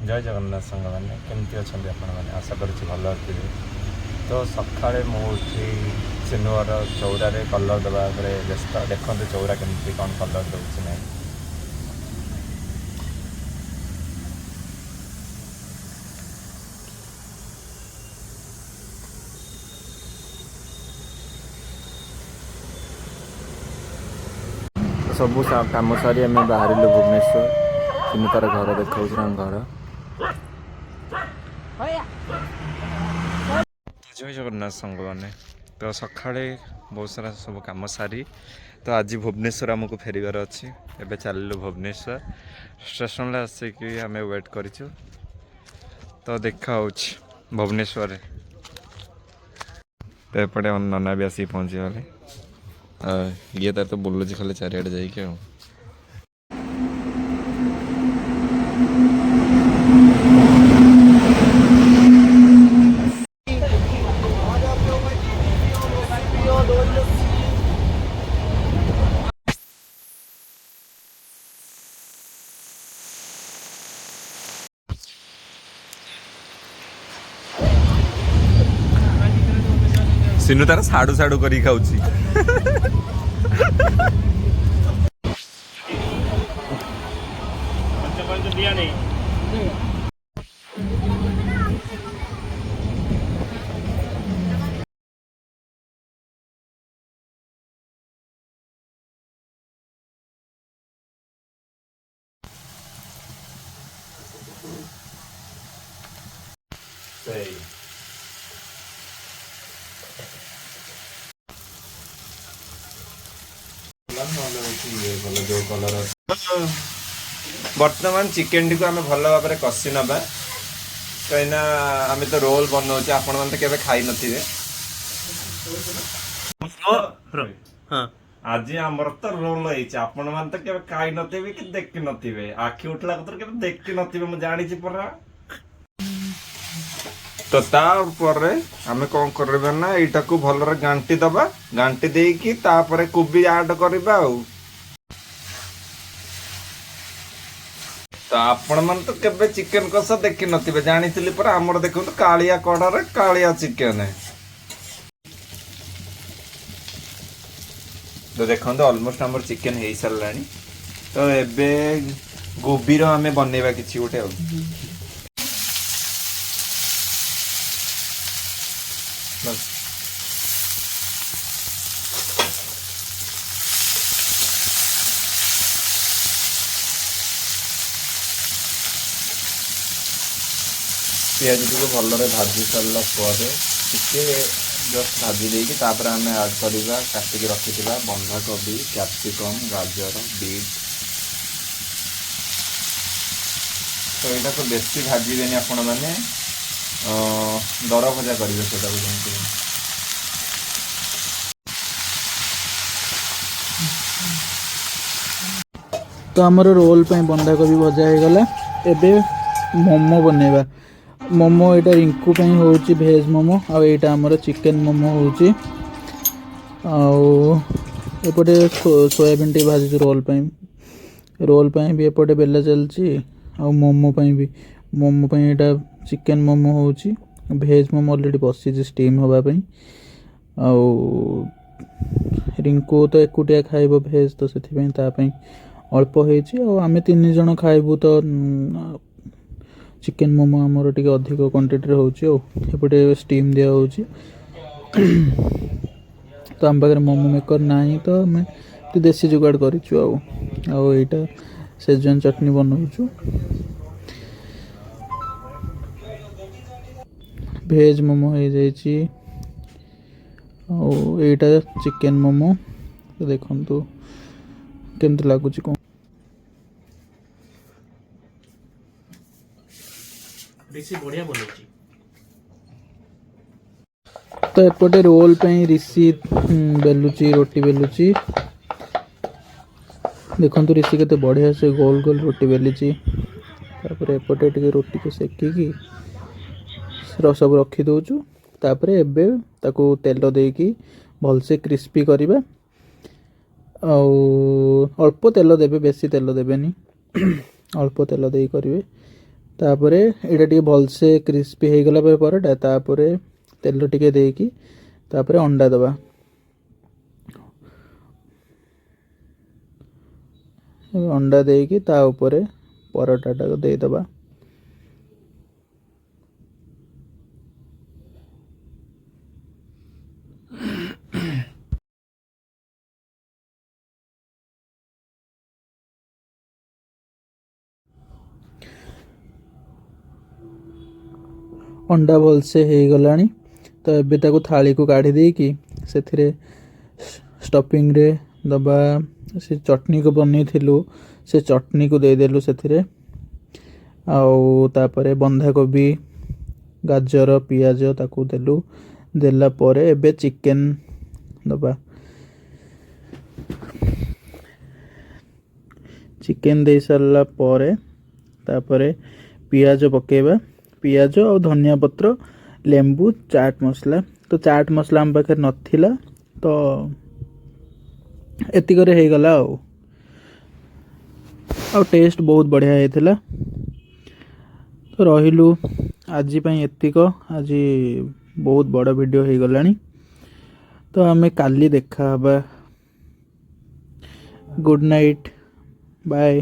जय जगन्नाथ सांग मैंने केमती अच्छा आपण मैंने आशा करुँच भल थे। तो सका मुठी सिनुअर चौरार कलर देवा व्यस्त देखते चौरा केमती कौन कलर दूसरी ना सब कम सारी आम बाहर भुवनेश्वर सिनु तार घर देखा घर। जय जगन्नाथ सांग मैंने तो सका बहुत सारा सब कम सारी तो आज भुवनेश्वर आमको फेरबार अच्छी एवं चलू भुवनेश्वर स्टेशन आसिक आम वेट करूँ तो देखा भुवनेश्वर तो एपटे नना भी आसिक पहुँची गले ये तार तो बुलूची खाली चारिआडे जाइए। सिनु तार साड़ू साड़ू कर खाऊ दिया नहीं सही जो कलर बर्तमान चिकेन टी को आम भल भाव कषि ना कहीं आम तो रोल बनाऊे आपण मैंने केवे खाई नथिबे आज आमर तो रोल आपण मैंने तो केवे खाई नथिबे कि देखि नथिबे आखि उठला केवे देखि नथिबे मु जानिछि परा। तो तापर आम कौन करबा ना एटा को भलरे गांटी दबा गांटी देकी तापर कोबी ऐड करबा तो आपण मन तो केबे चिकन कषा देखि नथिबे जानिथिली पर हमर देखो तो कालिया कड़ारे कालिया चिकन है तो देखो ऑलमोस्ट हमर चिकन हे सरलानी तो एबे गोबी रो हमें बनेबा किछि गोटे बस पियाज को भलरे भाजी सारा टे जस्ट भाजी देकी तापर आम ऐड करवा काटिक रखी बंधाकोबी कैप्सिकम गाजर बीट तो यहाँ को बेसी भाजबे आपण मैंने दर भजा करेंगे से तो आमर रोल पे बंधाकोबी भजा हो गला एबे मोमो बनैबा मोमो एटा रिंकू पे होची भेज मोमो आ एटा हमर चिकन मोमो होची एपटे सोयाबीन टी भाजी रोल पे भी एपटे बेला चलची आ मोमो पे एटा चिकन मोमो होची भेज मोमो ऑलरेडी बसी स्टीम होबा पे आ रिंकू तो एकुटिया खाइबो भेज तो सेथि पे अल्प होईची आ आमे 3 जण खाइबू तो चिकेन मोमो आमर टे अधिक क्वांटिटी होपटे स्टीम दिया होची तो आम पाखे मोमो मेकर ना तो आम देसी जुगाड़ करूँ आईटा सेजवान चटनी बनाऊँ भेज मोमो हो जाइए आईटा चिकेन मोमो तो देखु केमती लगुच कौन बढ़िया बोलूची तो एपटे रोल पे ऋषि बेलुची रोटी बेलुची देखु ऋषि के बढ़िया से गोल गोल रोटी बेलीची तापर एपटे टिके रोटी को सेकिकी सब रखी दउचु तापर एबे ताको तेल देकी भलसे क्रिस्पी करिबा अल्प तेल देबे बेसी तेल देबेनी अल्प तेल देई करिवे तापर एटा टिके भलसे क्रिस्पी हो गला परोटा तापर तेल टिके देकी तापर अंडा दबा अंडा देकी ता ऊपर परोटा टाको दे दबा अंडा भलसे हो गलानी तो एबे ताको थाली को काढ़ी देकी सेथिरे स्टफिंग रे दबा से चटनी को बनै थिलु से चटनी को दे देलु सेथिरे आउ तापरे बंधा कोबी गाजर पियाज ताकू देलु देला परे एबे चिकन दबा चिकन दे सारला परे तापरे पियाज पकेबा पियाज और धनिया पत्र लेंबू चाट मसला तो चाट मसला हम पाखे नथिला तो एतिकरे हो गला आ टेस्ट बहुत बढ़िया होता तो रहिलु आज एतिक आज बहुत बड़ वीडियो हो गलानी तो आमे काली देखा हबा गुड नाइट बाय।